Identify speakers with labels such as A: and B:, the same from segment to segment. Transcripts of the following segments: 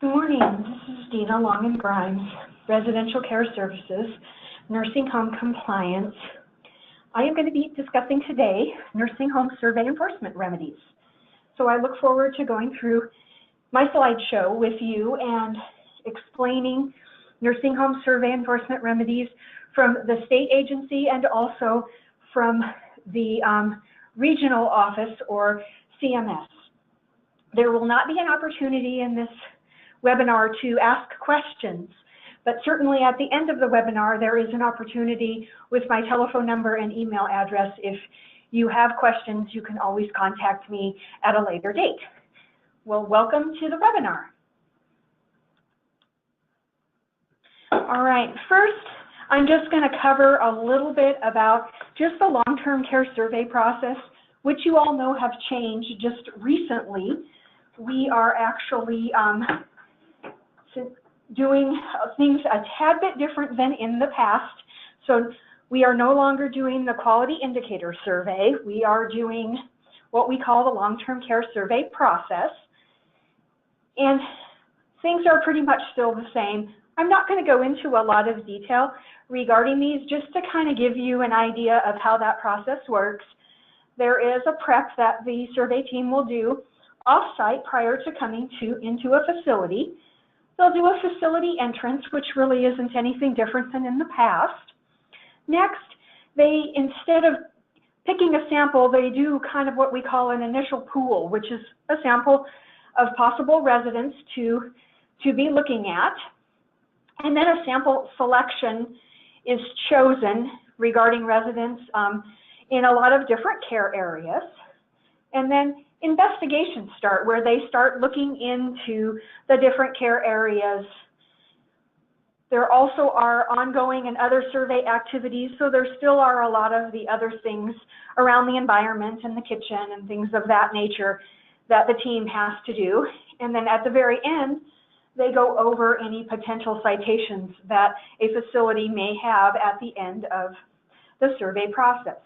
A: Good morning. This is Dina Long and Grimes, Residential Care Services, Nursing Home Compliance. I am going to be discussing today nursing home survey enforcement remedies. So I look forward to going through my slideshow with you and explaining nursing home survey enforcement remedies from the state agency and also from the regional office or CMS. There will not be an opportunity in this webinar to ask questions, but certainly at the end of the webinar there is an opportunity with my telephone number and email address. If you have questions, you can always contact me at a later date. Well, welcome to the webinar. All right, first I'm just going to cover a little bit about just the long-term care survey process, which you all know have changed just recently. We are actually doing things a tad bit different than in the past. So we are no longer doing the quality indicator survey. We are doing what we call the long-term care survey process. And things are pretty much still the same. I'm not going to go into a lot of detail regarding these, just to kind of give you an idea of how that process works. There is a prep that the survey team will do off-site prior to coming into a facility. They'll do a facility entrance, which really isn't anything different than in the past. Next, they, instead of picking a sample, they do kind of what we call an initial pool, which is a sample of possible residents to be looking at. And then a sample selection is chosen regarding residents in a lot of different care areas. And then investigations start, where they start looking into the different care areas. There also are ongoing and other survey activities, so there still are a lot of the other things around the environment and the kitchen and things of that nature that the team has to do. And then at the very end, they go over any potential citations that a facility may have at the end of the survey process.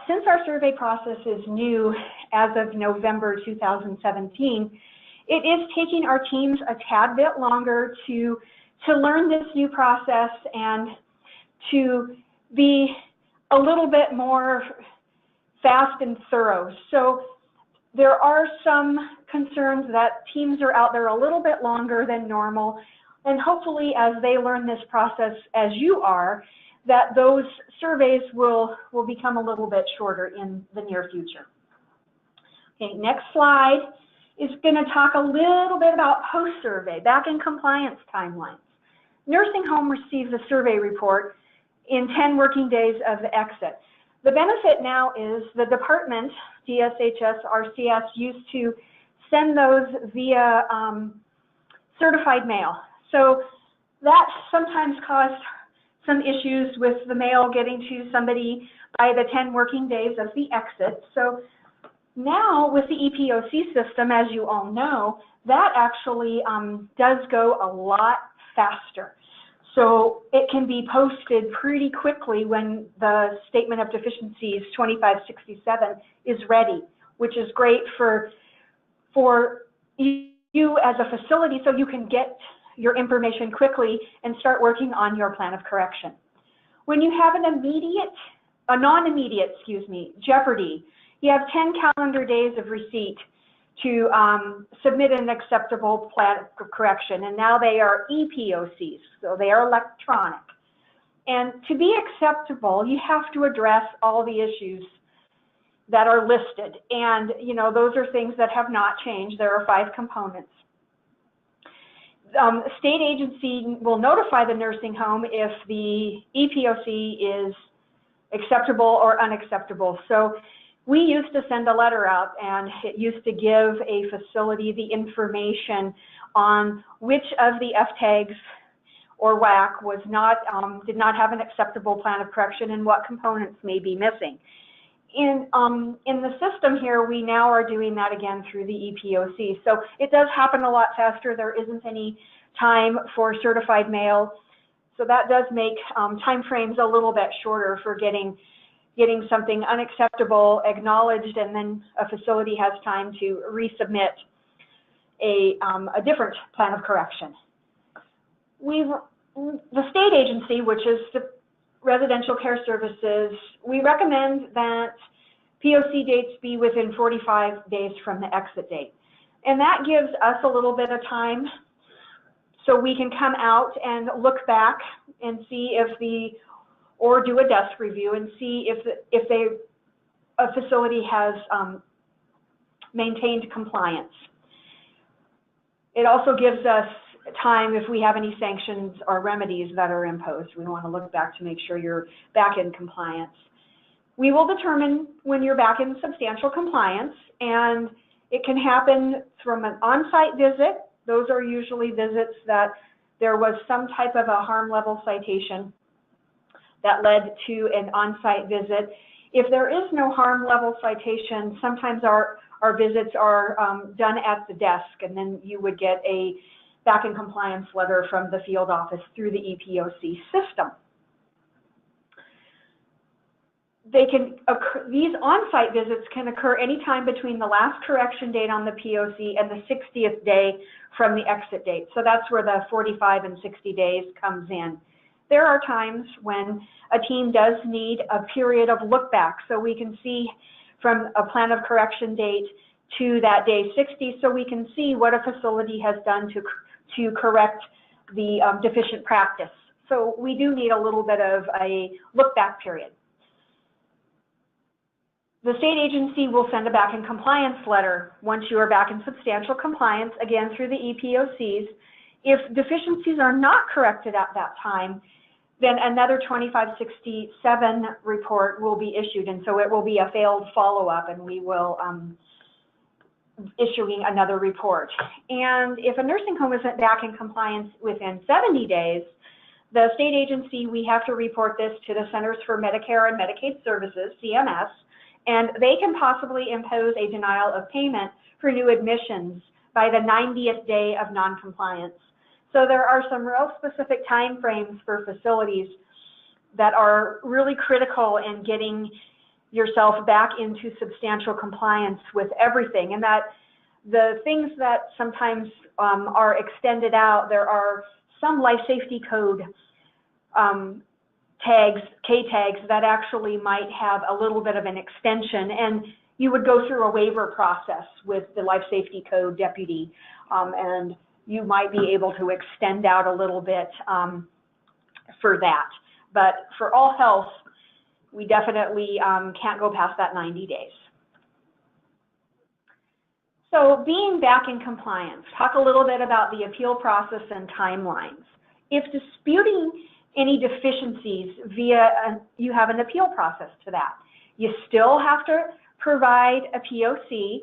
A: Since our survey process is new as of November 2017, it is taking our teams a tad bit longer to learn this new process and to be a little bit more fast and thorough. So there are some concerns that teams are out there a little bit longer than normal, and hopefully as they learn this process as you are, that those surveys will become a little bit shorter in the near future. Okay, next slide is going to talk a little bit about post-survey, back in compliance timelines. Nursing home receives a survey report in 10 working days of the exit. The benefit now is the department, DSHS, RCS, used to send those via certified mail. So that sometimes caused some issues with the mail getting to somebody by the 10 working days of the exit. So now with the EPOC system, as you all know, that actually does go a lot faster. So it can be posted pretty quickly when the Statement of Deficiencies 2567 is ready, which is great for you as a facility, so you can get your information quickly and start working on your plan of correction. When you have a non-immediate, jeopardy, you have 10 calendar days of receipt to submit an acceptable plan of correction, and now they are EPOCs, so they are electronic. And to be acceptable, you have to address all the issues that are listed, and those are things that have not changed. There are 5 components. State agency will notify the nursing home if the EPOC is acceptable or unacceptable. So we used to send a letter out, and it used to give a facility the information on which of the FTAGs or WAC was not, did not have an acceptable plan of correction and what components may be missing. In the system here, we now are doing that again through the EPOC. So it does happen a lot faster. There isn't any time for certified mail. So that does make time frames a little bit shorter for getting something unacceptable acknowledged, and then a facility has time to resubmit. a different plan of correction. The state agency, which is the Residential Care Services, we recommend that POC dates be within 45 days from the exit date. And that gives us a little bit of time so we can come out and look back and see or do a desk review and see if a facility has maintained compliance. It also gives us time if we have any sanctions or remedies that are imposed. We want to look back to make sure you're back in compliance. We will determine when you're back in substantial compliance, and it can happen from an on-site visit. Those are usually visits that there was some type of a harm level citation that led to an on-site visit. If there is no harm level citation, sometimes our visits are done at the desk, and then you would get a back in compliance letter from the field office through the EPOC system. These on-site visits can occur anytime between the last correction date on the POC and the 60th day from the exit date. So that's where the 45 and 60 days comes in. There are times when a team does need a period of look back, so we can see from a plan of correction date to that day 60, so we can see what a facility has done to correct the deficient practice. So we do need a little bit of a look back period. The state agency will send a back in compliance letter once you are back in substantial compliance, again through the EPOCs. If deficiencies are not corrected at that time, then another 2567 report will be issued, and so it will be a failed follow-up, and we will issuing another report. And if a nursing home isn't back in compliance within 70 days, the state agency, we have to report this to the Centers for Medicare and Medicaid Services, CMS, and they can possibly impose a denial of payment for new admissions by the 90th day of noncompliance. So there are some real specific time frames for facilities that are really critical in getting yourself back into substantial compliance with everything, and that the things that sometimes are extended out, there are some life safety code tags, K-tags, that actually might have a little bit of an extension, and you would go through a waiver process with the life safety code deputy, and you might be able to extend out a little bit for that. But for all health, we definitely can't go past that 90 days. So being back in compliance, talk a little bit about the appeal process and timelines. If disputing any deficiencies you have an appeal process to that. You still have to provide a POC,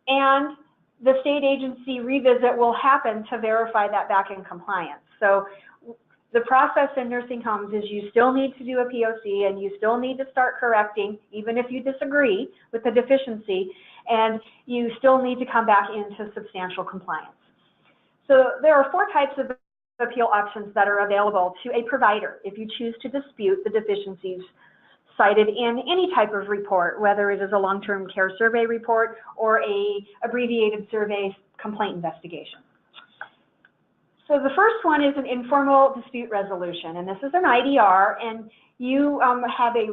A: and the state agency revisit will happen to verify that back in compliance. So the process in nursing homes is you still need to do a POC, and you still need to start correcting, even if you disagree with the deficiency, and you still need to come back into substantial compliance. So there are 4 types of appeal options that are available to a provider if you choose to dispute the deficiencies cited in any type of report, whether it is a long-term care survey report or a abbreviated survey complaint investigation. So the first one is an informal dispute resolution, and this is an IDR, and you have a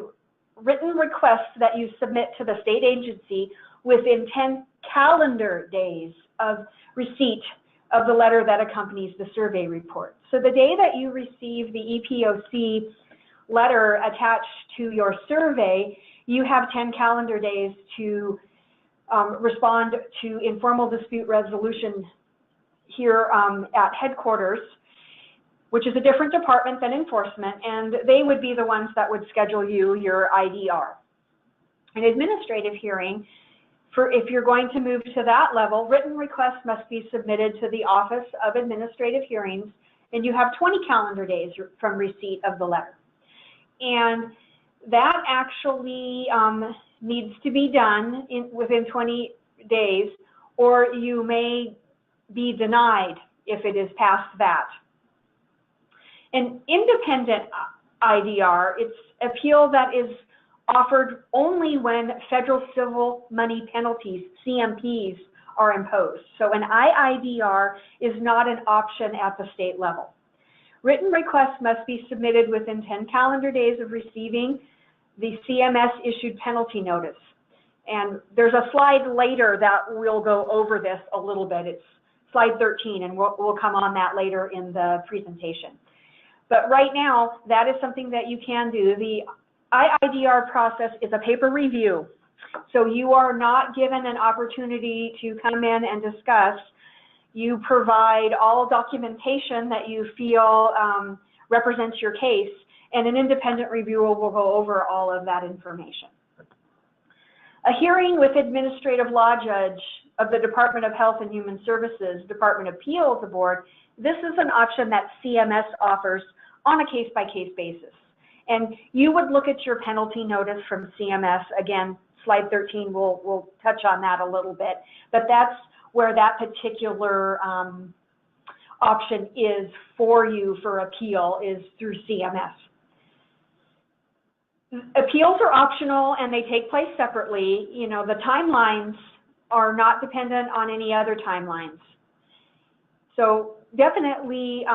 A: written request that you submit to the state agency within 10 calendar days of receipt of the letter that accompanies the survey report. So the day that you receive the EPOC letter attached to your survey, you have 10 calendar days to respond to informal dispute resolution here at headquarters, which is a different department than enforcement, and they would be the ones that would schedule your IDR. An administrative hearing, if you're going to move to that level, written requests must be submitted to the Office of Administrative Hearings, and you have 20 calendar days from receipt of the letter. And that actually needs to be done within 20 days, or you may be denied if it is past that. An independent IDR, it's appeal that is offered only when federal civil money penalties, CMPs, are imposed. So an IIDR is not an option at the state level. Written requests must be submitted within 10 calendar days of receiving the CMS-issued penalty notice. And there's a slide later that will go over this a little bit. It's slide 13, and we'll come on that later in the presentation. But right now, that is something that you can do. The IIDR process is a paper review. So you are not given an opportunity to come in and discuss. You provide all documentation that you feel represents your case, and an independent reviewer will go over all of that information. A hearing with administrative law judge of the Department of Health and Human Services, Department of Appeals Board, this is an option that CMS offers on a case-by-case basis. And you would look at your penalty notice from CMS. Again, slide 13, we'll touch on that a little bit, but that's where that particular option is for you for appeal, is through CMS. Appeals are optional and they take place separately. You know, the timelines are not dependent on any other timelines. So definitely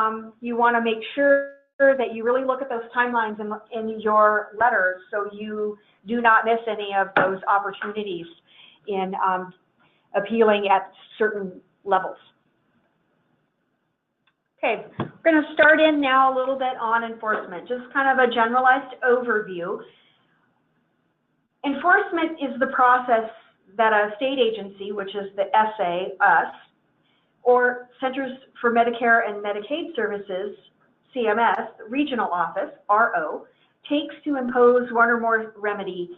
A: you want to make sure that you really look at those timelines in your letters so you do not miss any of those opportunities in appealing at certain levels. Okay, we're going to start in now a little bit on enforcement, just kind of a generalized overview. Enforcement is the process that a state agency, which is the SA, us, or Centers for Medicare and Medicaid Services, CMS, regional office, RO, takes to impose one or more remedies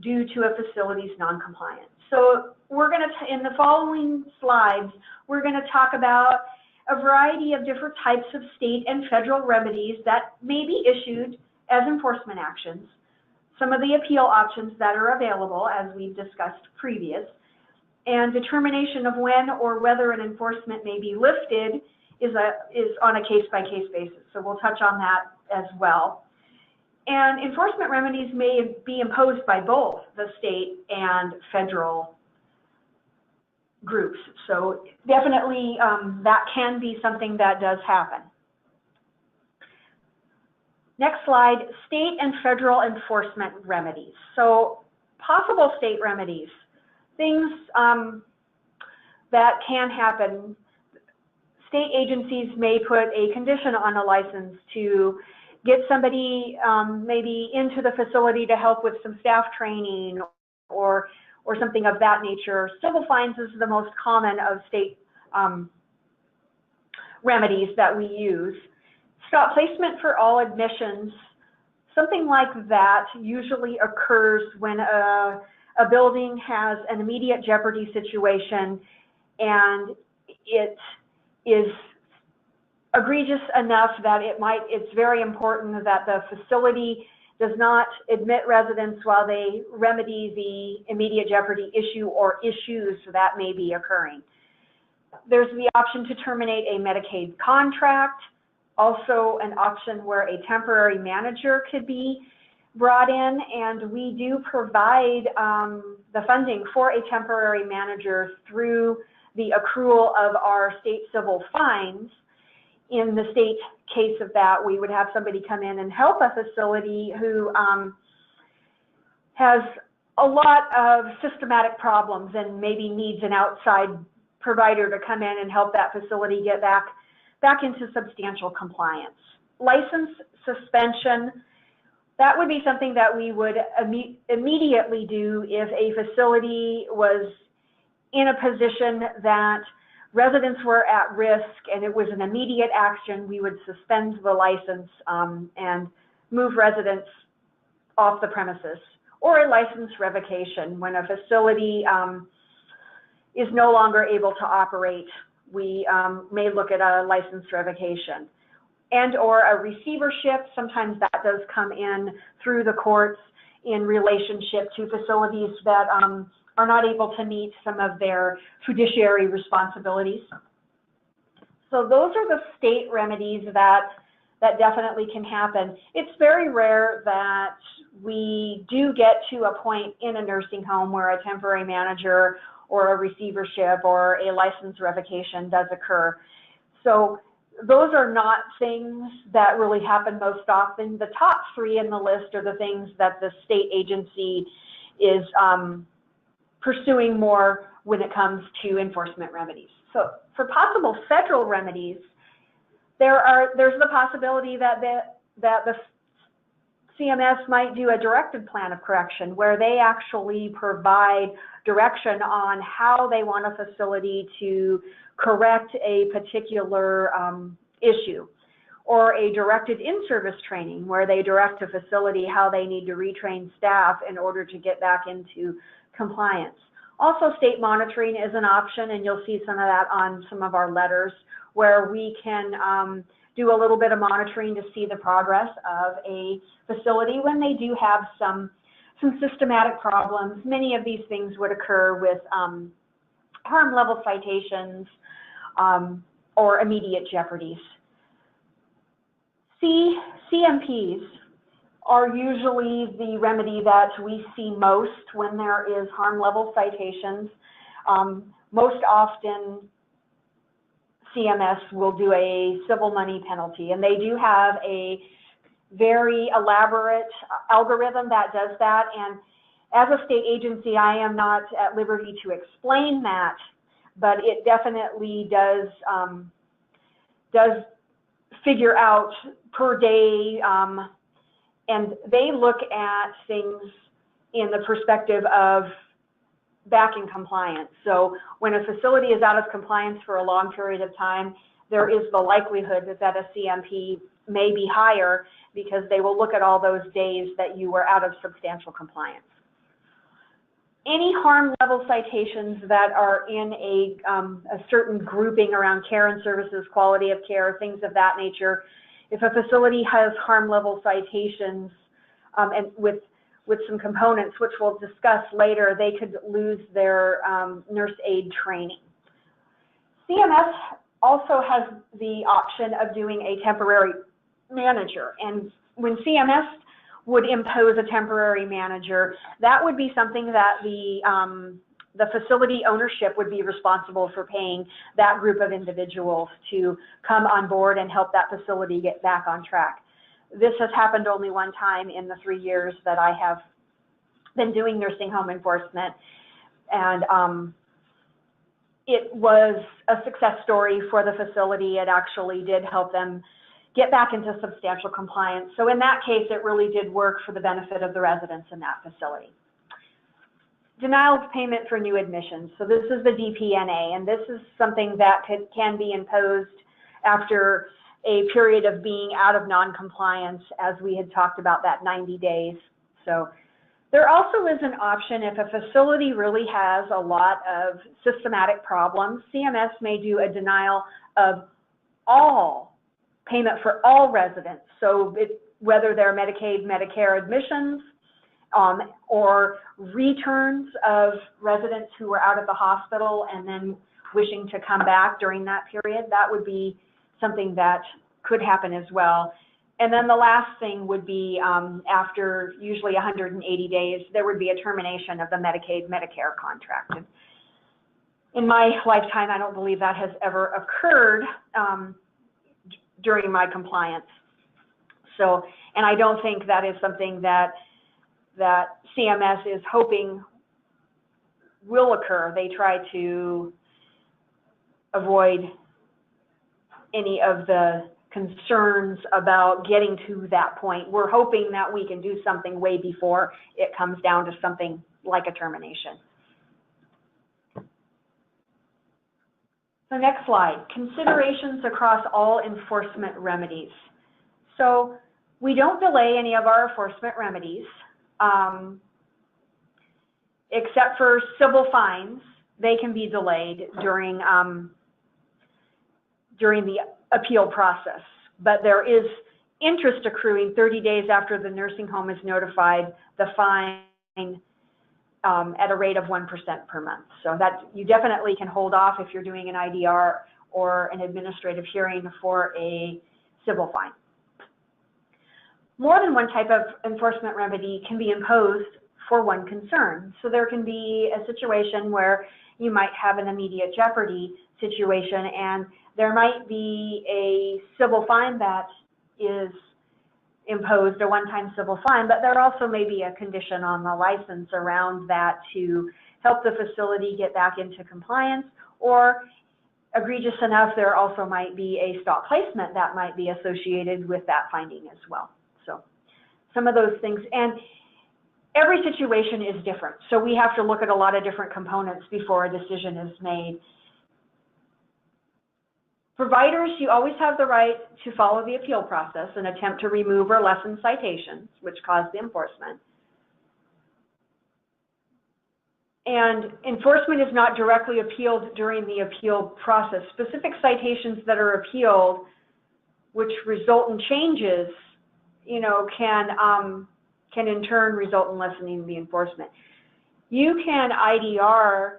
A: due to a facility's noncompliance. So we're going to, in the following slides, we're going to talk about a variety of different types of state and federal remedies that may be issued as enforcement actions, some of the appeal options that are available, as we've discussed previous, and determination of when or whether an enforcement may be lifted is on a case-by-case basis. So we'll touch on that as well. And enforcement remedies may be imposed by both the state and federal groups. So definitely that can be something that does happen. Next slide, state and federal enforcement remedies. So possible state remedies, things that can happen. State agencies may put a condition on a license to get somebody maybe into the facility to help with some staff training or something of that nature. Civil fines is the most common of state remedies that we use. Stop placement for all admissions, something like that usually occurs when a building has an immediate jeopardy situation and it is egregious enough that it's very important that the facility does not admit residents while they remedy the immediate jeopardy issue or issues that may be occurring. There's the option to terminate a Medicaid contract, also an option where a temporary manager could be brought in, and we do provide the funding for a temporary manager through the accrual of our state civil fines. In the state case of that, we would have somebody come in and help a facility who has a lot of systematic problems and maybe needs an outside provider to come in and help that facility get back into substantial compliance. License suspension, that would be something that we would immediately do if a facility was in a position that residents were at risk and it was an immediate action. We would suspend the license and move residents off the premises, or a license revocation. When a facility is no longer able to operate, we may look at a license revocation. And or a receivership, sometimes that does come in through the courts in relationship to facilities that are not able to meet some of their fiduciary responsibilities. So those are the state remedies that definitely can happen. It's very rare that we do get to a point in a nursing home where a temporary manager or a receivership or a license revocation does occur. So those are not things that really happen most often. The top three in the list are the things that the state agency is pursuing more when it comes to enforcement remedies. So for possible federal remedies, there's the possibility that the CMS might do a directed plan of correction where they actually provide direction on how they want a facility to correct a particular issue, or a directed in-service training where they direct a facility how they need to retrain staff in order to get back into compliance. Also, state monitoring is an option, and you'll see some of that on some of our letters where we can do a little bit of monitoring to see the progress of a facility when they do have some systematic problems. Many of these things would occur with harm level citations or immediate jeopardies. CMPs are usually the remedy that we see most when there is harm level citations. Most often, CMS will do a civil money penalty, and they do have a very elaborate algorithm that does that. And as a state agency, I am not at liberty to explain that, but it definitely does figure out per day, and they look at things in the perspective of back in compliance. So when a facility is out of compliance for a long period of time, there is the likelihood that a CMP may be higher because they will look at all those days that you were out of substantial compliance. Any harm level citations that are in a certain grouping around care and services, quality of care, things of that nature, if a facility has harm level citations and with some components, which we'll discuss later, they could lose their nurse aid training. CMS also has the option of doing a temporary manager, and when CMS would impose a temporary manager, that would be something that the facility ownership would be responsible for paying that group of individuals to come on board and help that facility get back on track. This has happened only one time in the 3 years that I have been doing nursing home enforcement, and it was a success story for the facility. It actually did help them get back into substantial compliance. So in that case, it really did work for the benefit of the residents in that facility. Denial of payment for new admissions. So this is the DPNA, and this is something that can be imposed after a period of being out of non-compliance, as we had talked about, that 90 days. So there also is an option if a facility really has a lot of systematic problems. CMS may do a denial of all payment for all residents. So whether they're Medicaid, Medicare admissions, or returns of residents who were out of the hospital and then wishing to come back during that period, that would be something that could happen as well. And then the last thing would be after usually 180 days, there would be a termination of the Medicaid, Medicare contract. And in my lifetime, I don't believe that has ever occurred during my compliance. So, and I don't think that is something that CMS is hoping will occur. They try to avoid any of the concerns about getting to that point. We're hoping that we can do something way before it comes down to something like a termination. So next slide, considerations across all enforcement remedies. So we don't delay any of our enforcement remedies, except for civil fines. They can be delayed during the appeal process, but there is interest accruing 30 days after the nursing home is notified the fine at a rate of 1% per month. So that you definitely can hold off if you're doing an IDR or an administrative hearing for a civil fine. More than one type of enforcement remedy can be imposed for one concern. So there can be a situation where you might have an immediate jeopardy situation, and there might be a civil fine that is imposed, a one-time civil fine, but there also may be a condition on the license around that to help the facility get back into compliance, or egregious enough, there also might be a stop placement that might be associated with that finding as well. So some of those things, and every situation is different. So we have to look at a lot of different components before a decision is made. Providers, you always have the right to follow the appeal process and attempt to remove or lessen citations, which cause the enforcement. And enforcement is not directly appealed during the appeal process. Specific citations that are appealed, which result in changes, you know, can in turn result in lessening the enforcement. You can IDR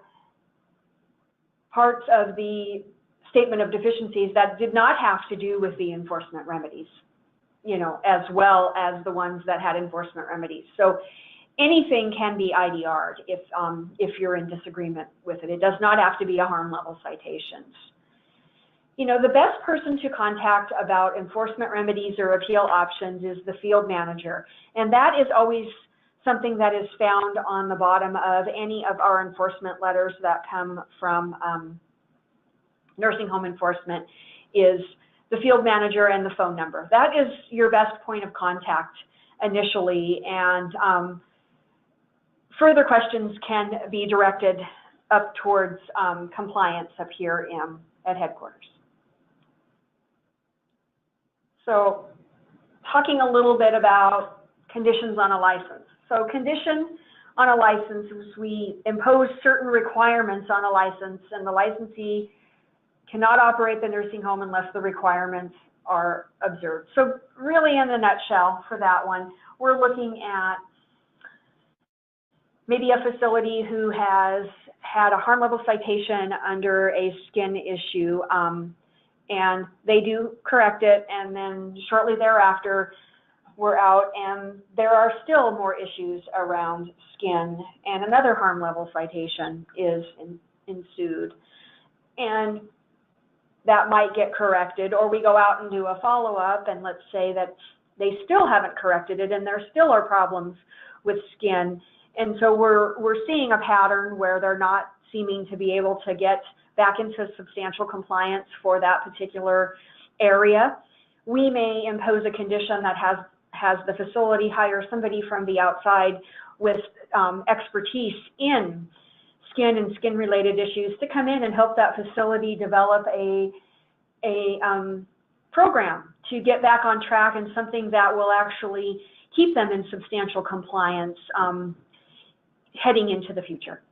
A: parts of the statement of deficiencies that did not have to do with the enforcement remedies, you know, as well as the ones that had enforcement remedies. So anything can be IDR'd if you're in disagreement with it. It does not have to be a harm level citations. You know, the best person to contact about enforcement remedies or appeal options is the field manager. And that is always something that is found on the bottom of any of our enforcement letters that come from nursing home enforcement, is the field manager and the phone number. That is your best point of contact initially, and further questions can be directed up towards compliance up here at headquarters. So talking a little bit about conditions on a license. So condition on a license is we impose certain requirements on a license, and the licensee cannot operate the nursing home unless the requirements are observed. So really in a nutshell for that one, we're looking at maybe a facility who has had a harm level citation under a skin issue, and they do correct it, and then shortly thereafter we're out and there are still more issues around skin, and another harm level citation is ensued. And that might get corrected, or we go out and do a follow-up, and let's say that they still haven't corrected it and there still are problems with skin. And so we're seeing a pattern where they're not seeming to be able to get back into substantial compliance for that particular area. We may impose a condition that has the facility hire somebody from the outside with expertise in skin and skin-related issues to come in and help that facility develop a program to get back on track, and something that will actually keep them in substantial compliance heading into the future.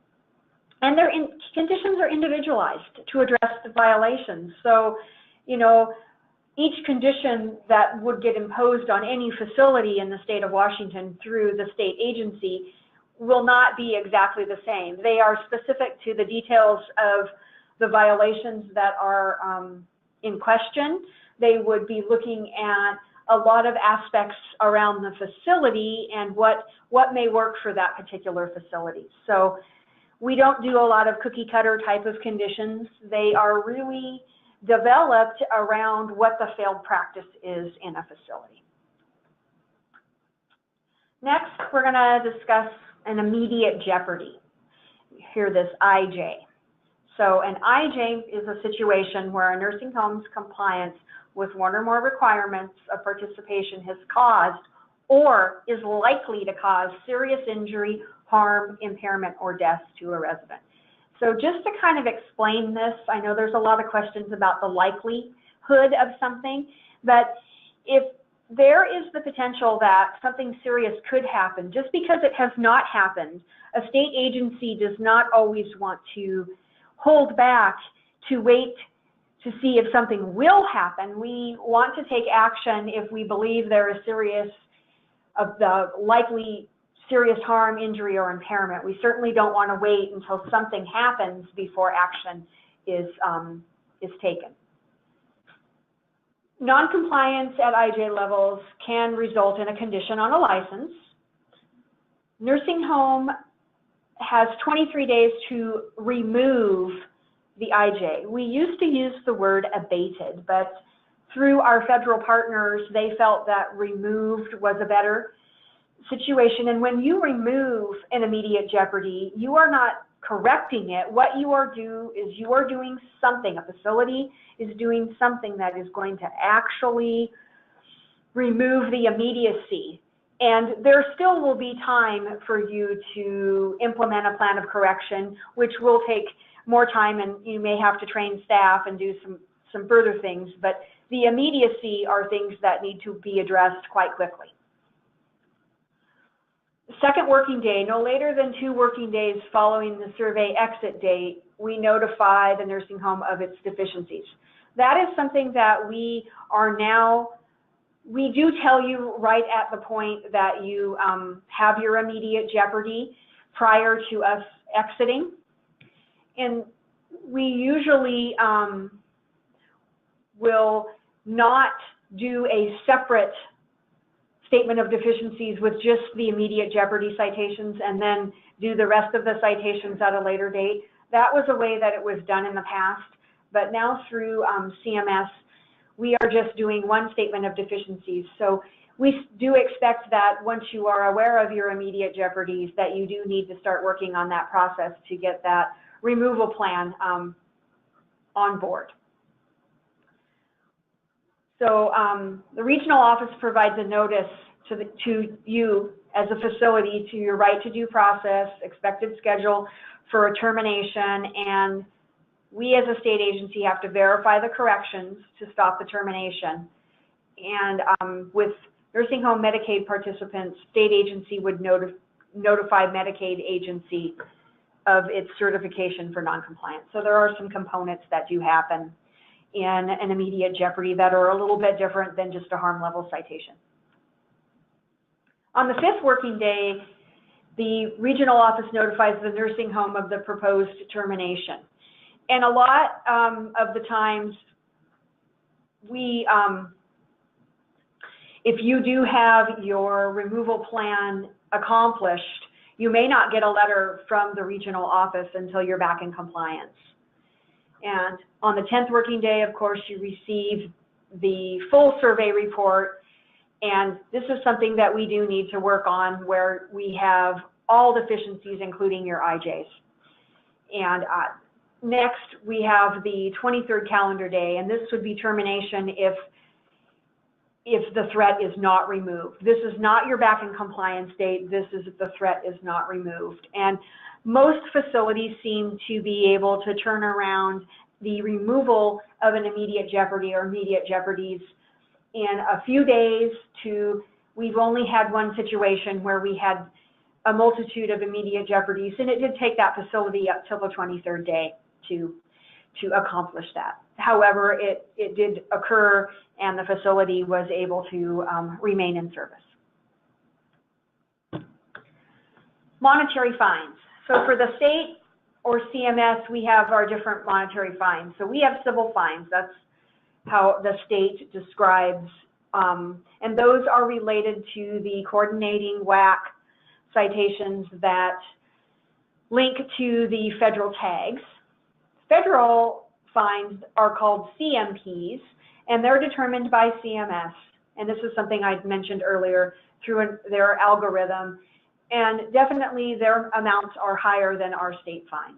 A: And their conditions are individualized to address the violations. So, you know, each condition that would get imposed on any facility in the state of Washington through the state agency will not be exactly the same. They are specific to the details of the violations that are in question. They would be looking at a lot of aspects around the facility and what may work for that particular facility. So we don't do a lot of cookie cutter type of conditions. They are really developed around what the failed practice is in a facility. Next, we're going to discuss an immediate jeopardy. You hear this IJ. So an IJ is a situation where a nursing home's compliance with one or more requirements of participation has caused or is likely to cause serious injury, harm, impairment, or death to a resident. So just to kind of explain this, I know there's a lot of questions about the likelihood of something, but if there is the potential that something serious could happen, just because it has not happened, a state agency does not always want to hold back to wait to see if something will happen. We want to take action if we believe there is likely serious harm, injury, or impairment. We certainly don't want to wait until something happens before action is taken. Non-compliance at IJ levels can result in a condition on a license. Nursing home has 23 days to remove the IJ. We used to use the word abated, but through our federal partners, they felt that removed was a better situation. And when you remove an immediate jeopardy, you are not correcting it. What you are doing something. A facility is doing something that is going to actually remove the immediacy. And there still will be time for you to implement a plan of correction, which will take more time, and you may have to train staff and do some further things. But the immediacy are things that need to be addressed quite quickly. Second working day, no later than 2 working days following the survey exit date, we notify the nursing home of its deficiencies. That is something that we do tell you right at the point that you have your immediate jeopardy prior to us exiting. And we usually will not do a separate statement of deficiencies with just the immediate jeopardy citations and then do the rest of the citations at a later date. That was a way that it was done in the past, but now through CMS, we are just doing one statement of deficiencies. So we do expect that once you are aware of your immediate jeopardies, that you do need to start working on that process to get that removal plan on board. So the regional office provides a notice to you as a facility to your right to due process, expected schedule for a termination, and we as a state agency have to verify the corrections to stop the termination. And with nursing home Medicaid participants, state agency would notify Medicaid agency of its certification for noncompliance. So there are some components that do happen in an immediate jeopardy that are a little bit different than just a harm level citation. On the 5th working day, the regional office notifies the nursing home of the proposed termination. And a lot of the times, if you do have your removal plan accomplished, you may not get a letter from the regional office until you're back in compliance. And on the 10th working day, of course, you receive the full survey report. And this is something that we do need to work on, where we have all deficiencies, including your IJs. And next, we have the 23rd calendar day, and this would be termination if the threat is not removed. This is not your back in compliance date. This is if the threat is not removed. And most facilities seem to be able to turn around the removal of an immediate jeopardy or immediate jeopardies in a few days to, we've only had one situation where we had a multitude of immediate jeopardies, and it did take that facility up till the 23rd day to accomplish that. However, it did occur, and the facility was able to remain in service. Monetary fines. So for the state or CMS, we have our different monetary fines. So we have civil fines. That's how the state describes, and those are related to the coordinating WAC citations that link to the federal tags. Federal fines are called CMPs, and they're determined by CMS. And this is something I mentioned earlier through their algorithm. And definitely their amounts are higher than our state fines.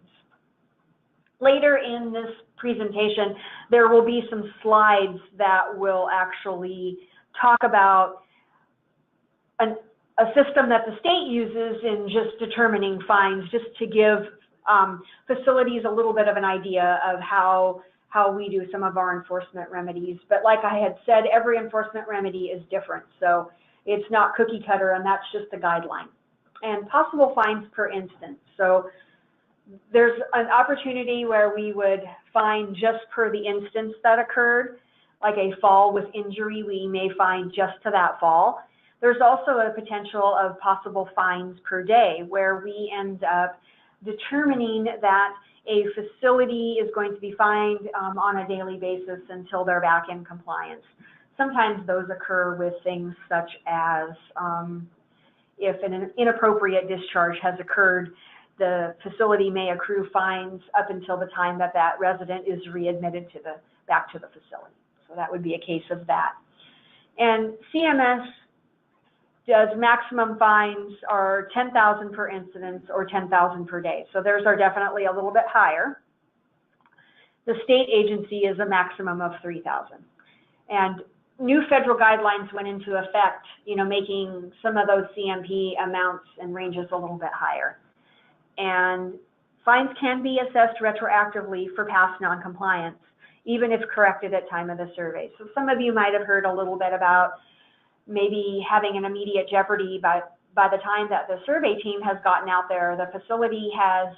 A: Later in this presentation, there will be some slides that will actually talk about a system that the state uses in just determining fines, just to give facilities a little bit of an idea of how we do some of our enforcement remedies. But like I had said, every enforcement remedy is different. So it's not cookie cutter, and that's just a guideline. And possible fines per instance. So there's an opportunity where we would fine just per the instance that occurred, like a fall with injury, we may fine just to that fall. There's also a potential of possible fines per day, where we end up determining that a facility is going to be fined on a daily basis until they're back in compliance. Sometimes those occur with things such as if an inappropriate discharge has occurred the facility may accrue fines up until the time that that resident is readmitted to back to the facility. So that would be a case of that. And CMS does maximum fines are $10,000 per incidence or $10,000 per day. So theirs are definitely a little bit higher. The state agency is a maximum of $3,000. And new federal guidelines went into effect, making some of those CMP amounts and ranges a little bit higher. And fines can be assessed retroactively for past noncompliance, even if corrected at time of the survey. So some of you might have heard a little bit about maybe having an immediate jeopardy by the time that the survey team has gotten out there. The facility has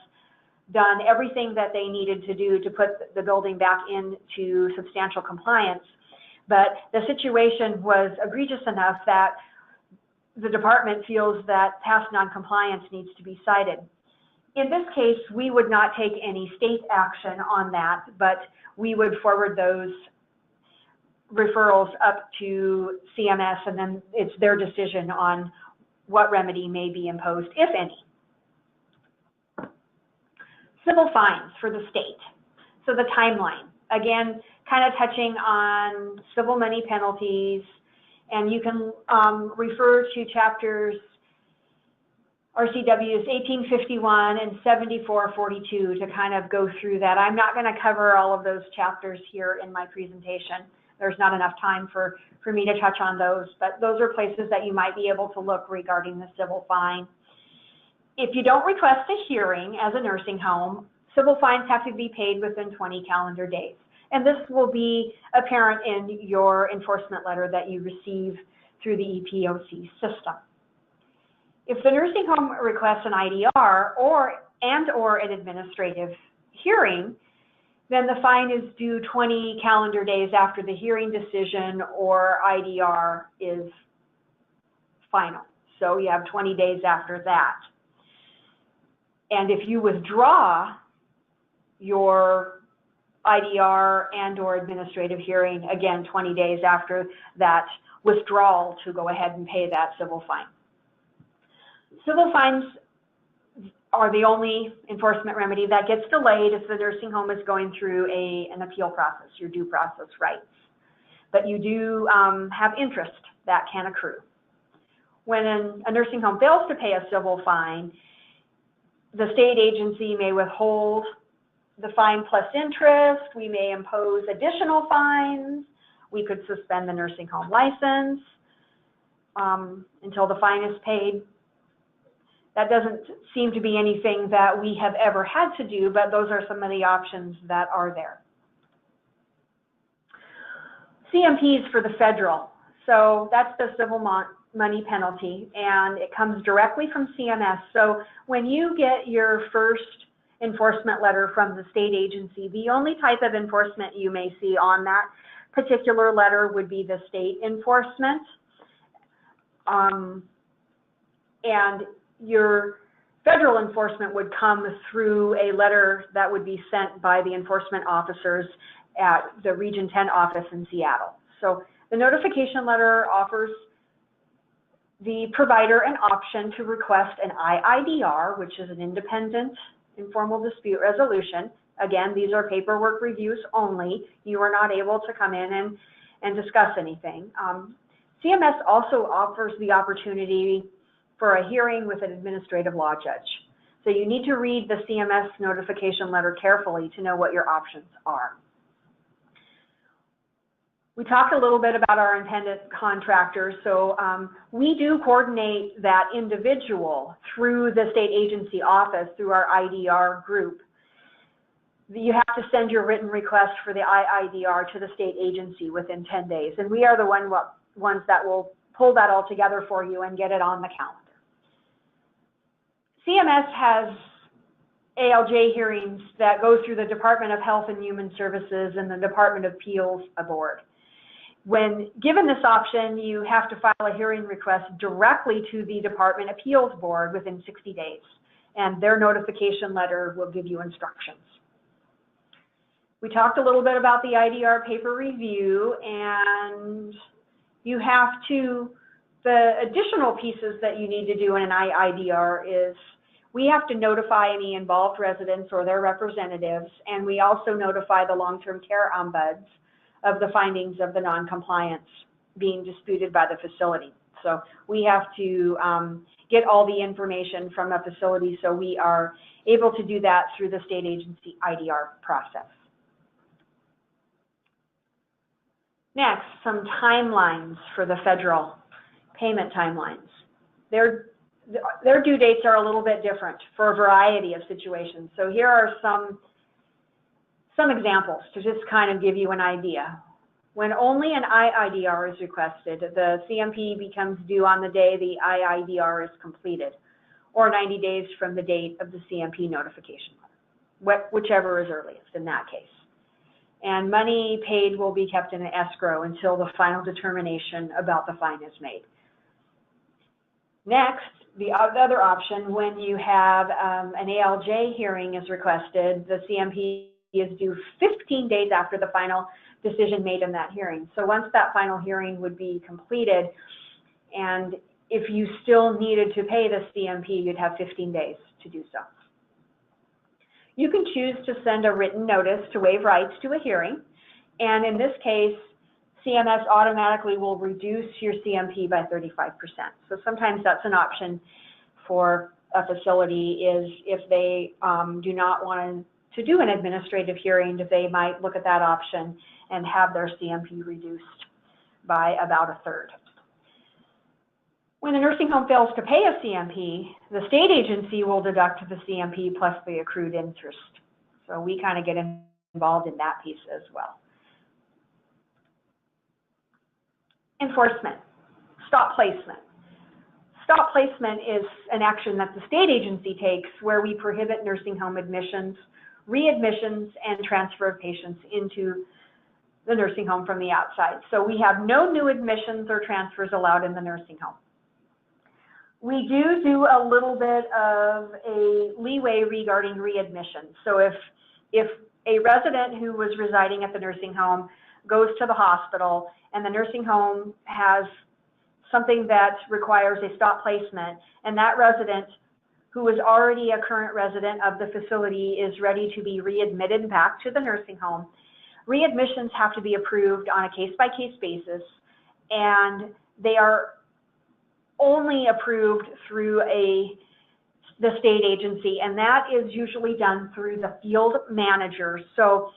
A: done everything that they needed to do to put the building back into substantial compliance. But the situation was egregious enough that the department feels that past noncompliance needs to be cited. In this case, we would not take any state action on that, but we would forward those referrals up to CMS, and then it's their decision on what remedy may be imposed, if any. Civil fines for the state. So the timeline, again, kind of touching on civil money penalties, and you can refer to chapters RCWs 1851 and 7442 to kind of go through that. I'm not going to cover all of those chapters here in my presentation. There's not enough time for me to touch on those, but those are places that you might be able to look regarding the civil fine. If you don't request a hearing as a nursing home, civil fines have to be paid within 20 calendar days. And this will be apparent in your enforcement letter that you receive through the EPOC system. If the nursing home requests an IDR or an administrative hearing, then the fine is due 20 calendar days after the hearing decision or IDR is final. So you have 20 days after that. And if you withdraw your IDR and or administrative hearing, again, 20 days after that withdrawal to go ahead and pay that civil fine. Civil fines are the only enforcement remedy that gets delayed if the nursing home is going through an appeal process, your due process rights. But you do have interest that can accrue. When a nursing home fails to pay a civil fine, the state agency may withhold the fine plus interest. We may impose additional fines. We could suspend the nursing home license until the fine is paid. That doesn't seem to be anything that we have ever had to do, but those are some of the options that are there. CMPs for the federal. So that's the civil money penalty, and it comes directly from CMS. So when you get your first enforcement letter from the state agency, the only type of enforcement you may see on that particular letter would be the state enforcement. And your federal enforcement would come through a letter that would be sent by the enforcement officers at the Region 10 office in Seattle. So the notification letter offers the provider an option to request an IIDR, which is an independent informal dispute resolution. Again, these are paperwork reviews only. You are not able to come in and discuss anything. CMS also offers the opportunity for a hearing with an administrative law judge. So you need to read the CMS notification letter carefully to know what your options are. We talked a little bit about our independent contractors. So we do coordinate that individual through the state agency office, through our IDR group. You have to send your written request for the IIDR to the state agency within 10 days. And we are the ones that will pull that all together for you and get it on the calendar. CMS has ALJ hearings that go through the Department of Health and Human Services and the Department of Appeals Board. When given this option, you have to file a hearing request directly to the Department Appeals Board within 60 days, and their notification letter will give you instructions. We talked a little bit about the IDR paper review, and you have to, the additional pieces that you need to do in an IIDR is we have to notify any involved residents or their representatives, and we also notify the long-term care ombuds of the findings of the non-compliance being disputed by the facility. So we have to get all the information from a facility, so we are able to do that through the state agency IDR process. Next, some timelines for the federal payment timelines. Their due dates are a little bit different for a variety of situations. So here are some examples to just kind of give you an idea. When only an IIDR is requested, the CMP becomes due on the day the IIDR is completed, or 90 days from the date of the CMP notification letter, whichever is earliest in that case. And money paid will be kept in an escrow until the final determination about the fine is made. Next, the other option, when you have an ALJ hearing is requested, the CMP is due 15 days after the final decision made in that hearing. So once that final hearing would be completed, and if you still needed to pay the CMP, you'd have 15 days to do so. You can choose to send a written notice to waive rights to a hearing, and in this case, CMS automatically will reduce your CMP by 35%. So sometimes that's an option for a facility, is if they do not want to do an administrative hearing, they might look at that option and have their CMP reduced by about a third. When a nursing home fails to pay a CMP, the state agency will deduct the CMP plus the accrued interest. So we kind of get involved in that piece as well. Enforcement, stop placement. Stop placement is an action that the state agency takes where we prohibit nursing home admissions, readmissions, and transfer of patients into the nursing home from the outside. So we have no new admissions or transfers allowed in the nursing home. We do a little bit of a leeway regarding readmissions. So if a resident who was residing at the nursing home goes to the hospital and the nursing home has something that requires a stop placement, and that resident who is already a current resident of the facility is ready to be readmitted back to the nursing home, readmissions have to be approved on a case-by-case basis, and they are only approved through the state agency, and that is usually done through the field manager. So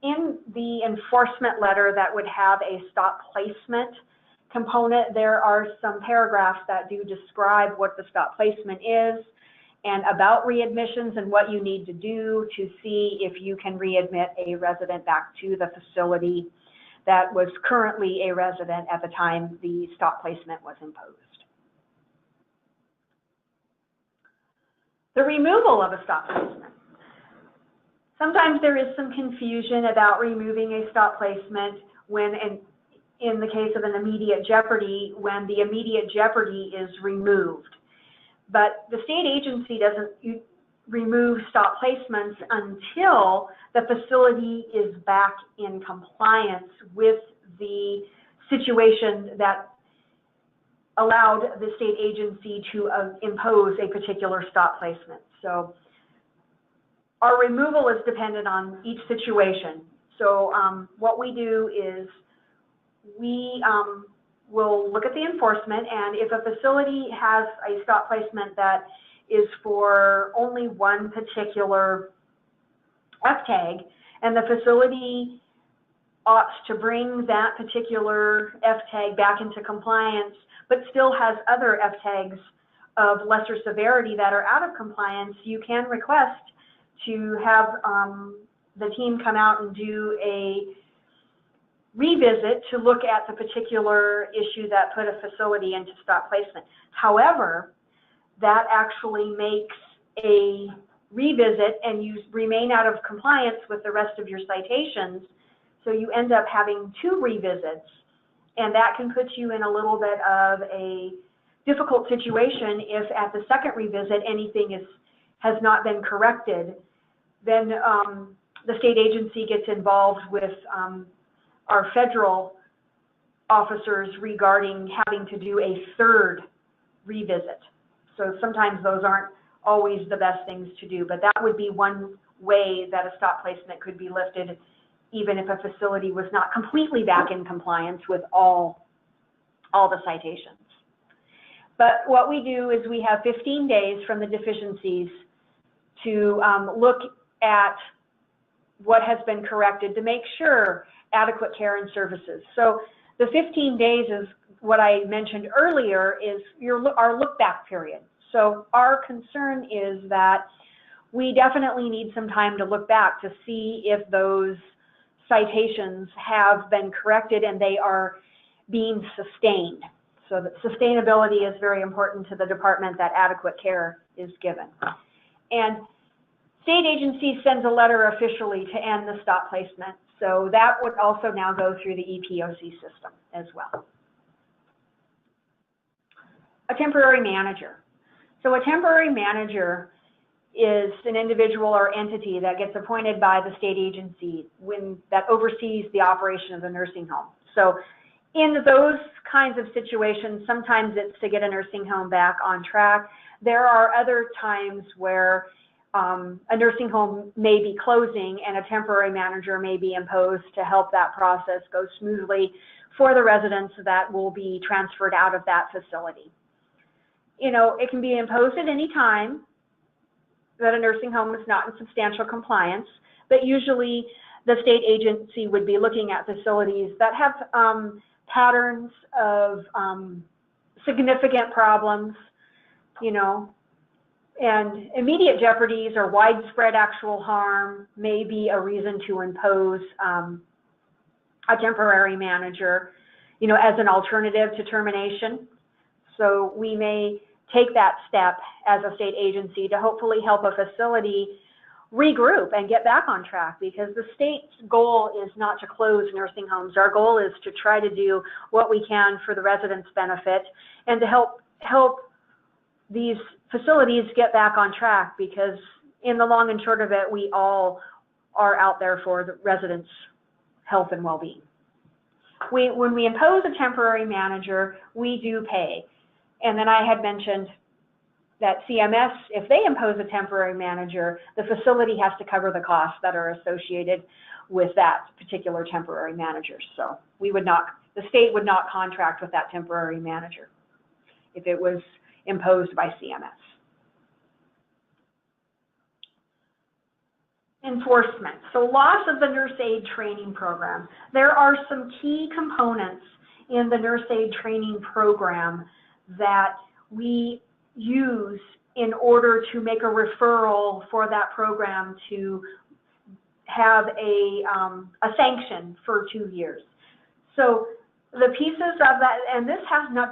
A: in the enforcement letter that would have a stop placement component, there are some paragraphs that do describe what the stop placement is and about readmissions and what you need to do to see if you can readmit a resident back to the facility that was currently a resident at the time the stop placement was imposed. The removal of a stop placement. Sometimes there is some confusion about removing a stop placement when, in the case of an immediate jeopardy, when the immediate jeopardy is removed. But the state agency doesn't remove stop placements until the facility is back in compliance with the situation that allowed the state agency to impose a particular stop placement. So our removal is dependent on each situation. So what we do is we will look at the enforcement, and if a facility has a stop placement that is for only one particular FTAG, and the facility ought to bring that particular FTAG back into compliance, but still has other FTAGs of lesser severity that are out of compliance, you can request to have the team come out and do a revisit to look at the particular issue that put a facility into stop placement. However, that actually makes a revisit and you remain out of compliance with the rest of your citations, so you end up having 2 revisits, and that can put you in a little bit of a difficult situation if at the second revisit anything has not been corrected. Then the state agency gets involved with our federal officers regarding having to do a 3rd revisit. So sometimes those aren't always the best things to do, but that would be one way that a stop placement could be lifted, even if a facility was not completely back in compliance with all the citations. But what we do is we have 15 days from the deficiencies to look at what has been corrected to make sure adequate care and services. So the 15 days is what I mentioned earlier, is our look back period. So our concern is that we definitely need some time to look back to see if those citations have been corrected and they are being sustained. So that sustainability is very important to the department, that adequate care is given. And state agency sends a letter officially to end the stop placement. So that would also now go through the EPOC system as well. A temporary manager. So a temporary manager is an individual or entity that gets appointed by the state agency that oversees the operation of the nursing home. So in those kinds of situations, sometimes it's to get a nursing home back on track. There are other times where a nursing home may be closing and a temporary manager may be imposed to help that process go smoothly for the residents that will be transferred out of that facility. You know, it can be imposed at any time that a nursing home is not in substantial compliance, but usually the state agency would be looking at facilities that have patterns of significant problems, you know, and immediate jeopardies or widespread actual harm may be a reason to impose a temporary manager, you know, as an alternative to termination. So we may take that step as a state agency to hopefully help a facility regroup and get back on track, because the state's goal is not to close nursing homes. Our goal is to try to do what we can for the residents' benefit and to help these facilities get back on track, because in the long and short of it, we all are out there for the residents' health and well-being. When we impose a temporary manager, we do pay. And then I had mentioned that CMS, if they impose a temporary manager, the facility has to cover the costs that are associated with that particular temporary manager. So we would not, the state would not contract with that temporary manager if it was imposed by CMS. Enforcement. So loss of the nurse aid training program. There are some key components in the nurse aid training program that we use in order to make a referral for that program to have a sanction for 2 years. So the pieces of that, and this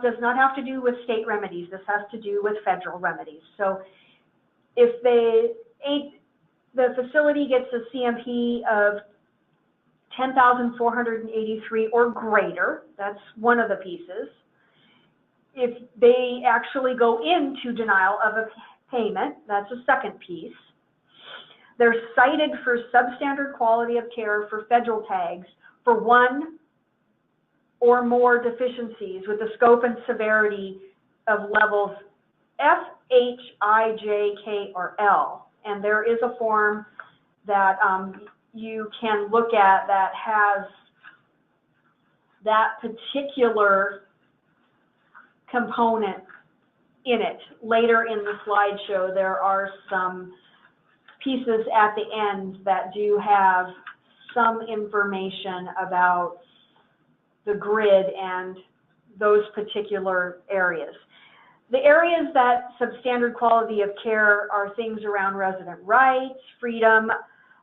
A: does not have to do with state remedies, this has to do with federal remedies. So if the facility gets a CMP of 10,483 or greater, that's one of the pieces. If they actually go into denial of a payment, that's a second piece. They're cited for substandard quality of care for federal tags for one or more deficiencies with the scope and severity of levels F, H, I, J, K, or L. And there is a form that you can look at that has that particular component in it. Later in the slideshow, there are some pieces at the end that do have some information about the grid and those particular areas. The areas that substandard quality of care are things around resident rights, freedom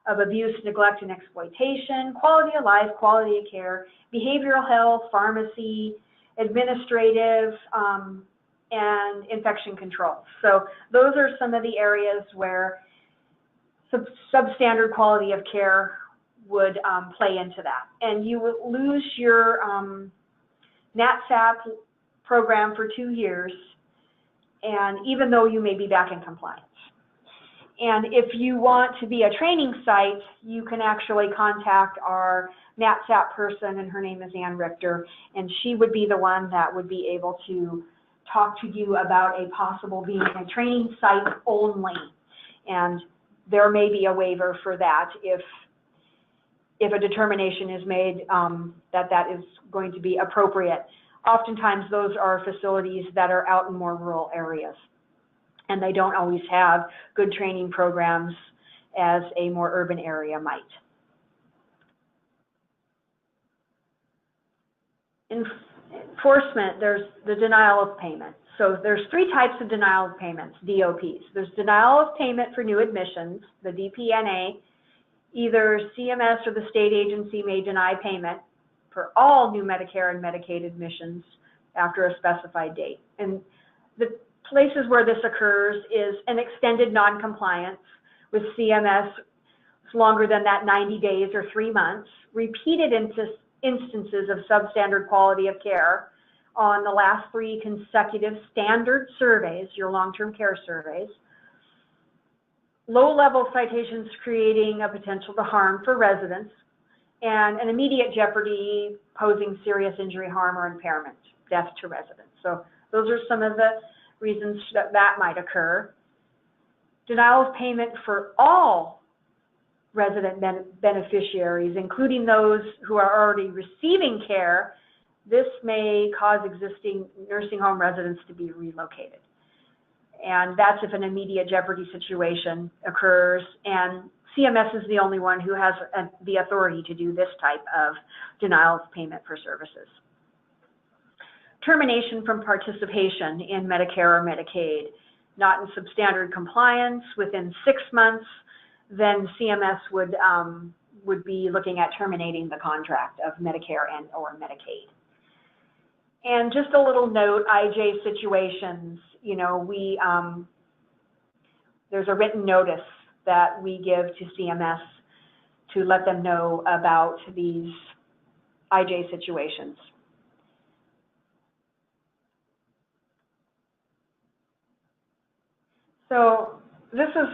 A: of abuse, neglect, and exploitation, quality of life, quality of care, behavioral health, pharmacy, administrative, and infection control. So those are some of the areas where substandard quality of care would play into that. And you would lose your NATSAP program for 2 years, and even though you may be back in compliance. And if you want to be a training site, you can actually contact our NATSAP person, and her name is Ann Richter, and she would be the one that would be able to talk to you about a possible being a training site only. And there may be a waiver for that if a determination is made that that is going to be appropriate. Oftentimes those are facilities that are out in more rural areas, and they don't always have good training programs as a more urban area might. Enforcement, there's the denial of payment. So there's three types of denial of payments, DOPs. There's denial of payment for new admissions, the DPNA. Either CMS or the state agency may deny payment for all new Medicare and Medicaid admissions after a specified date. And the places where this occurs is an extended non-compliance with CMS longer than that 90 days or 3 months, repeated instances of substandard quality of care on the last 3 consecutive standard surveys, your long-term care surveys, low-level citations creating a potential to harm for residents, and an immediate jeopardy posing serious injury, harm, or impairment, death to residents. So those are some of the reasons that that might occur. Denial of payment for all resident beneficiaries, including those who are already receiving care. This may cause existing nursing home residents to be relocated. And that's if an immediate jeopardy situation occurs, and CMS is the only one who has the authority to do this type of denial of payment for services. Termination from participation in Medicare or Medicaid, not in substandard compliance within 6 months, then CMS would be looking at terminating the contract of Medicare and or Medicaid. And just a little note, IJ situations, you know, there's a written notice that we give to CMS to let them know about these IJ situations. So this is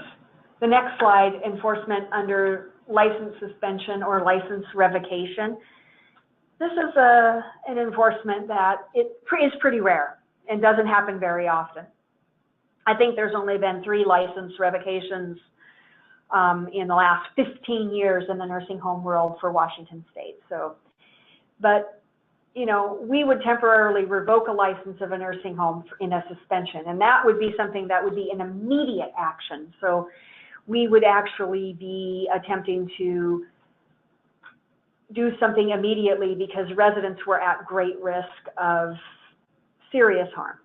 A: the next slide, enforcement under license suspension or license revocation. This is an enforcement that is pretty rare and doesn't happen very often. I think there's only been 3 license revocations in the last 15 years in the nursing home world for Washington State. So, but you know, we would temporarily revoke a license of a nursing home in a suspension, and that would be something that would be an immediate action. So we would actually be attempting to do something immediately because residents were at great risk of serious harm.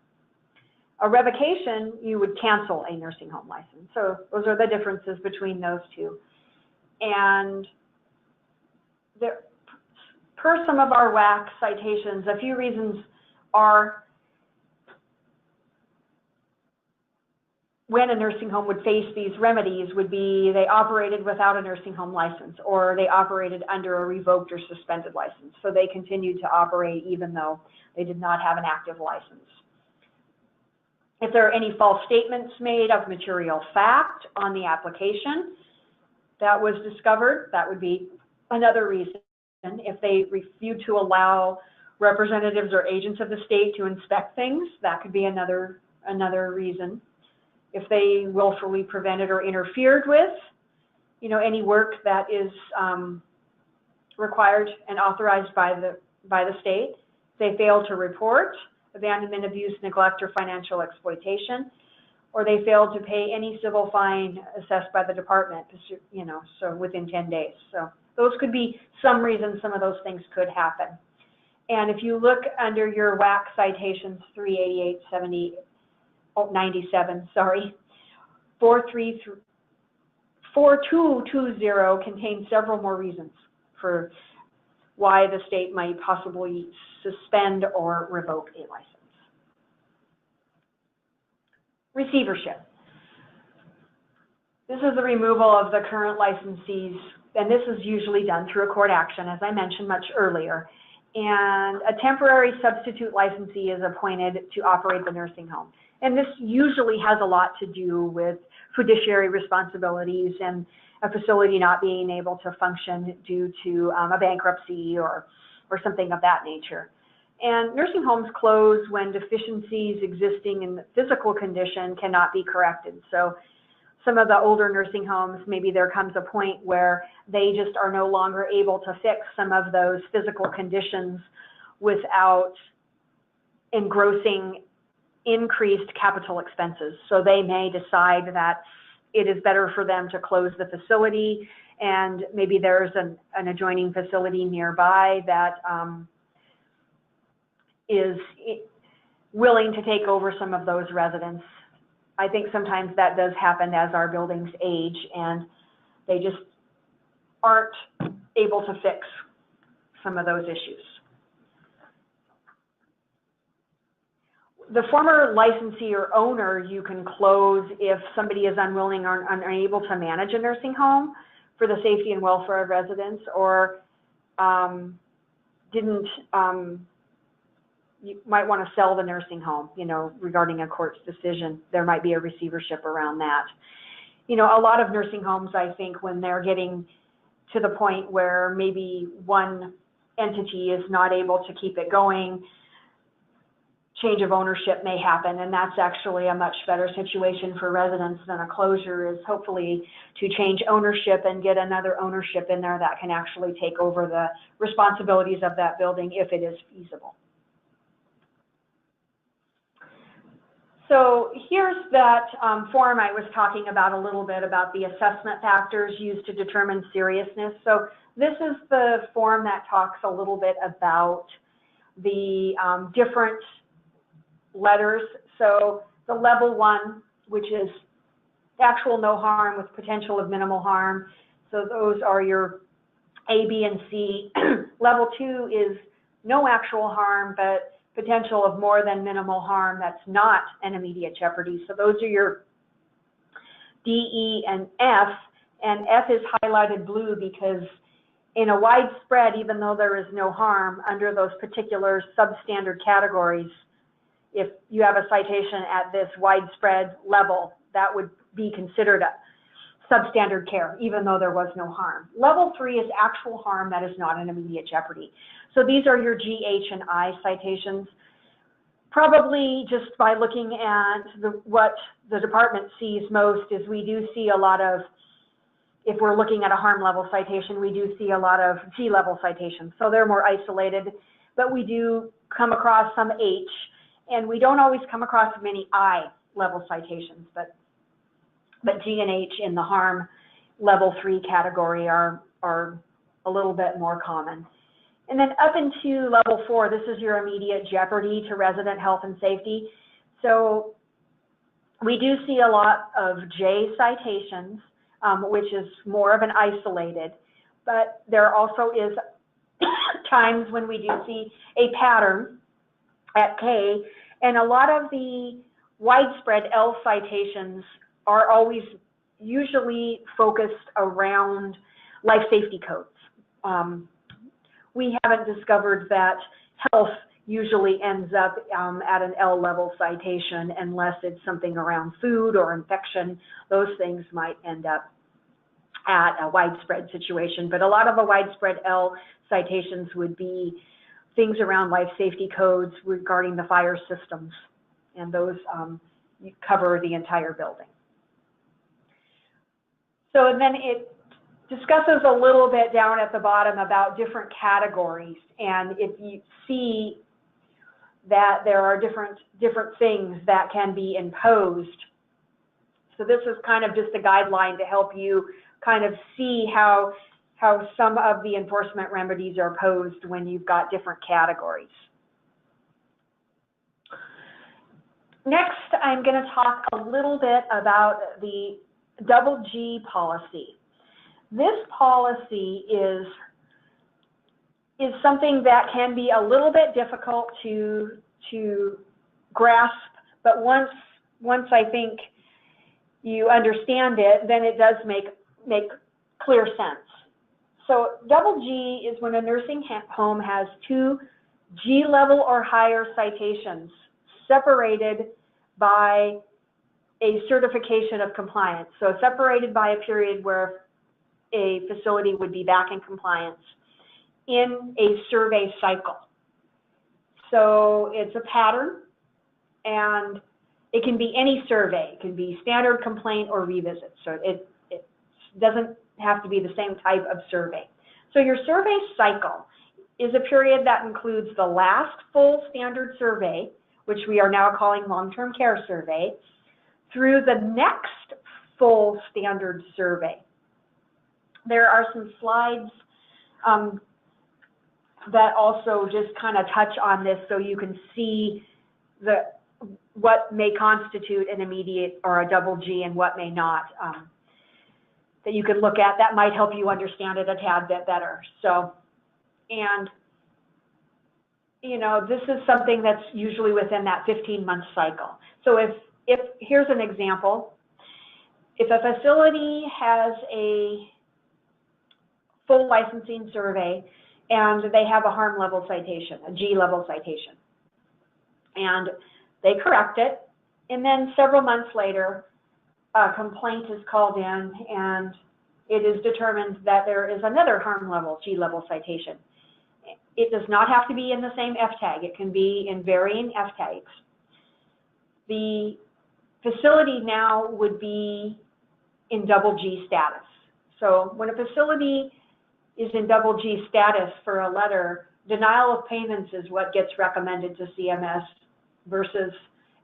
A: A revocation, you would cancel a nursing home license. So those are the differences between those two. And there, per some of our WAC citations, a few reasons are when a nursing home would face these remedies would be they operated without a nursing home license, or they operated under a revoked or suspended license. So they continued to operate even though they did not have an active license. If there are any false statements made of material fact on the application that was discovered, that would be another reason. If they refuse to allow representatives or agents of the state to inspect things, that could be another reason. If they willfully prevented or interfered with, you know, any work that is required and authorized by the state, they fail to report abandonment, abuse, neglect, or financial exploitation, or they failed to pay any civil fine assessed by the department, you know, so within 10 days. So those could be some reasons some of those things could happen. And if you look under your WAC citations 388, 70, 97, sorry, 4220 contains several more reasons for why the state might possibly suspend or revoke a license. Receivership. This is the removal of the current licensees, and this is usually done through a court action, as I mentioned much earlier. And a temporary substitute licensee is appointed to operate the nursing home. And this usually has a lot to do with fiduciary responsibilities and a facility not being able to function due to a bankruptcy or something of that nature. And nursing homes close when deficiencies existing in the physical condition cannot be corrected. So some of the older nursing homes, maybe there comes a point where they just are no longer able to fix some of those physical conditions without engrossing increased capital expenses. So they may decide that it is better for them to close the facility, and maybe there's an adjoining facility nearby that is willing to take over some of those residents. I think sometimes that does happen as our buildings age and they just aren't able to fix some of those issues. The former licensee or owner you can close if somebody is unwilling or unable to manage a nursing home for the safety and welfare of residents, or you might want to sell the nursing home, you know, regarding a court's decision. There might be a receivership around that. You know, a lot of nursing homes, I think, when they're getting to the point where maybe one entity is not able to keep it going, change of ownership may happen, and that's actually a much better situation for residents than a closure, is hopefully to change ownership and get another ownership in there that can actually take over the responsibilities of that building if it is feasible. So here's that form I was talking about a little bit, about the assessment factors used to determine seriousness. So this is the form that talks a little bit about the different letters. So the level 1, which is actual no harm with potential of minimal harm. So those are your A, B, and C. Level 2 is no actual harm, but potential of more than minimal harm that's not an immediate jeopardy. So those are your D, E, and F. And F is highlighted blue because in a widespread, even though there is no harm, under those particular substandard categories, if you have a citation at this widespread level, that would be considered a substandard care, even though there was no harm. Level 3 is actual harm that is not an immediate jeopardy. So these are your G, H, and I citations. Probably just by looking at what the department sees most is we do see a lot of, if we're looking at a harm level citation, we do see a lot of G level citations. So they're more isolated, but we do come across some H, and we don't always come across many I level citations, but G and H in the harm level 3 category are a little bit more common. And then up into level 4, this is your immediate jeopardy to resident health and safety. So we do see a lot of J citations, which is more of an isolated, but there also is times when we do see a pattern at K, and a lot of the widespread L citations are always usually focused around life safety codes. We haven't discovered that health usually ends up at an L level citation unless it's something around food or infection. Those things might end up at a widespread situation, but a lot of the widespread L citations would be things around life safety codes regarding the fire systems, and those cover the entire building. So then it discusses a little bit down at the bottom about different categories, and if you see that there are different things that can be imposed. So this is kind of just a guideline to help you kind of see how some of the enforcement remedies are posed when you've got different categories. Next, I'm going to talk a little bit about the double G policy. This policy is something that can be a little bit difficult to grasp, but once I think you understand it, then it does make clear sense. So double G is when a nursing home has 2 G level or higher citations separated by a certification of compliance. So separated by a period where a facility would be back in compliance in a survey cycle. So it's a pattern, and it can be any survey. It can be standard, complaint, or revisit. So it doesn't have to be the same type of survey. So your survey cycle is a period that includes the last full standard survey, which we are now calling long-term care survey, through the next full standard survey. There are some slides that also just kind of touch on this so you can see what may constitute an immediate or a double G and what may not, that you can look at. That might help you understand it a tad bit better. So, and you know, this is something that's usually within that 15-month cycle. So if here's an example, if a facility has a full licensing survey and they have a harm level citation, a G level citation, and they correct it, and then several months later, a complaint is called in and it is determined that there is another harm level, G level citation. It does not have to be in the same F-tag. It can be in varying F-tags. The facility now would be in double G status. So when a facility is in double G status for a letter, denial of payments is what gets recommended to CMS versus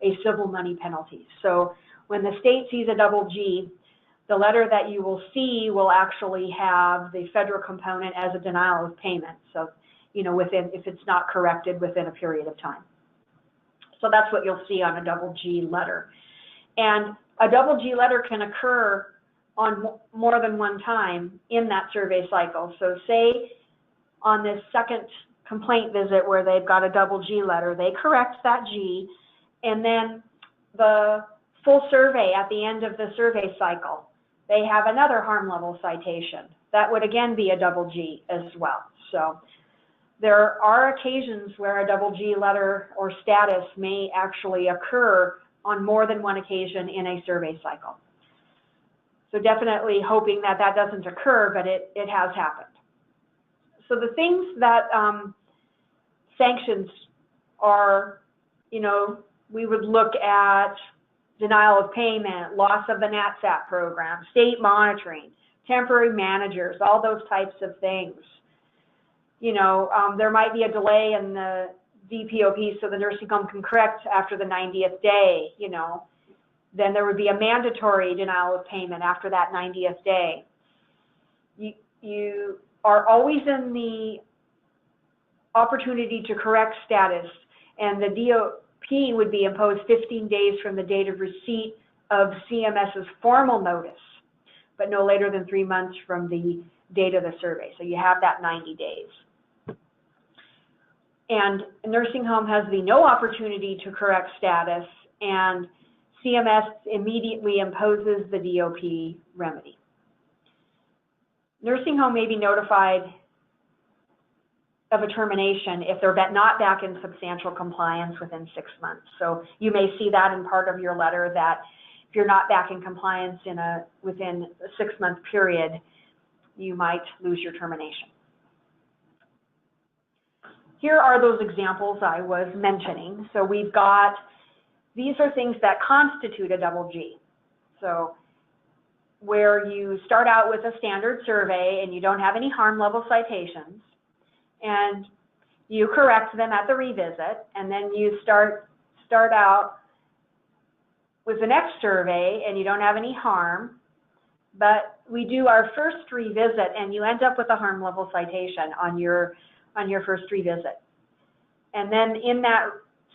A: a civil money penalty. So when the state sees a double G, the letter that you will see will actually have the federal component as a denial of payment. So, you know, if it's not corrected within a period of time. So that's what you'll see on a double G letter. And a double G letter can occur on more than one time in that survey cycle. So say on this second complaint visit where they've got a double G letter, they correct that G, and then the full survey at the end of the survey cycle, they have another harm level citation. That would again be a double G as well. So there are occasions where a double G letter or status may actually occur on more than one occasion in a survey cycle. So definitely hoping that that doesn't occur, but it has happened. So the things that sanctions are, you know, we would look at denial of payment, loss of the NatSat program, state monitoring, temporary managers, all those types of things. You know, there might be a delay in the DPOP so the nursing home can correct after the 90th day, you know. Then there would be a mandatory denial of payment after that 90th day. You are always in the opportunity to correct status, and the DOP would be imposed 15 days from the date of receipt of CMS's formal notice, but no later than 3 months from the date of the survey. So you have that 90 days. And a nursing home has the no opportunity to correct status, and CMS immediately imposes the DOP remedy. Nursing home may be notified of a termination if they're not back in substantial compliance within 6 months. So you may see that in part of your letter, that if you're not back in compliance within a 6-month period, you might lose your termination. Here are those examples I was mentioning. So we've got, these are things that constitute a double G. So where you start out with a standard survey and you don't have any harm level citations, and you correct them at the revisit, and then you start out with the next survey and you don't have any harm, but we do our first revisit and you end up with a harm level citation on your first revisit. And then in that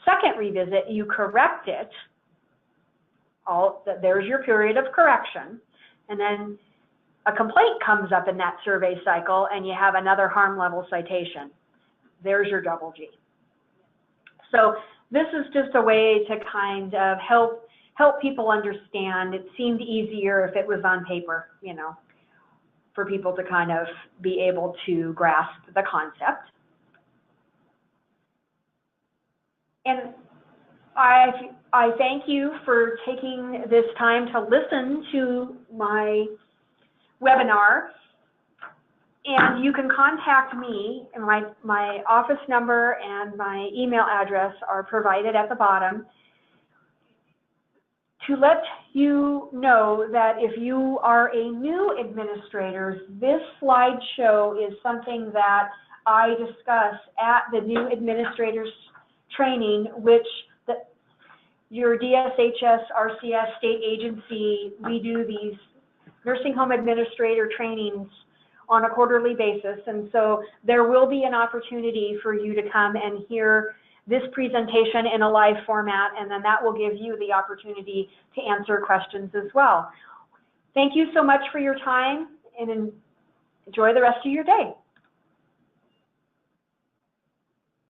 A: second revisit, you correct it, there's your period of correction, and then a complaint comes up in that survey cycle and you have another harm level citation. There's your double G. So this is just a way to kind of help people understand. It seemed easier if it was on paper, you know, for people to kind of be able to grasp the concept. And I thank you for taking this time to listen to my webinar. And you can contact me, and my office number and my email address are provided at the bottom, to let you know that if you are a new administrator, this slideshow is something that I discuss at the new administrators training, which your DSHS, RCS, state agency, we do these nursing home administrator trainings on a quarterly basis. And so there will be an opportunity for you to come and hear this presentation in a live format, and then that will give you the opportunity to answer questions as well. Thank you so much for your time, and enjoy the rest of your day.